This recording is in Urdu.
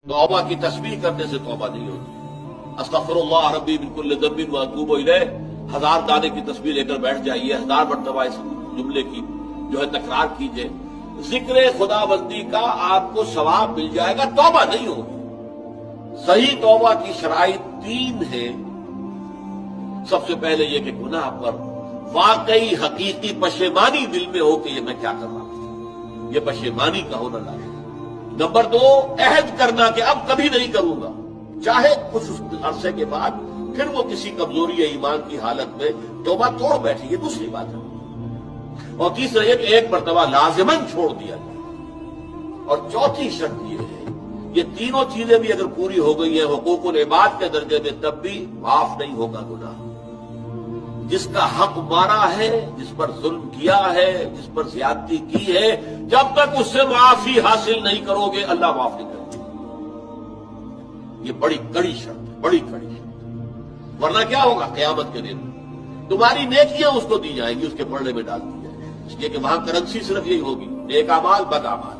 توبہ کی تسبیح کرنے سے توبہ نہیں ہوتی۔ استغفراللہ ربی من کل ذنب واتوب الیہ، 1000 دانے کی تسبیح لے کر بیٹھ جائیے، 1000 مرتبہ اس جملے کی جو ہے تکرار کیجئے، ذکر خدا بندی کا آپ کو ثواب مل جائے گا، توبہ نہیں ہوگی۔ صحیح توبہ کی شرائط 3 ہیں۔ سب سے پہلے یہ کہ گناہ پر واقعی حقیقی پشیمانی دل میں ہو کہ یہ میں کیا کر رہا ہوں، یہ پشیمانی کا ہونا لازم۔ نمبر 2، عہد کرنا کہ اب کبھی نہیں کروں گا، چاہے کچھ عرصے کے بعد پھر وہ کسی کمزوری یا ایمان کی حالت میں توبہ توڑ بیٹھے، یہ دوسری بات ہے۔ اور تیسرا یہ کہ ایک مرتبہ لازماً چھوڑ دیا جائے۔ اور چوتھی شرط یہ ہے، یہ تینوں چیزیں بھی اگر پوری ہو گئی ہیں حقوق العباد کے درجے میں، تب بھی معاف نہیں ہوگا گناہ۔ جس کا حق مارا ہے، جس پر ظلم کیا ہے، جس پر زیادتی کی ہے، جب تک اس سے معافی حاصل نہیں کرو گے اللہ معاف نہیں کرے گا۔ یہ بڑی کڑی شرط ہے، بڑی کڑی شرط۔ ورنہ کیا ہوگا قیامت کے دن؟ تمہاری نیکیاں اس کو دی جائیں گی، اس کے پڑھنے میں ڈال دی جائیں گی، اس لیے کہ وہاں کرنسی صرف یہی ہوگی، نیک اعمال بد اعمال۔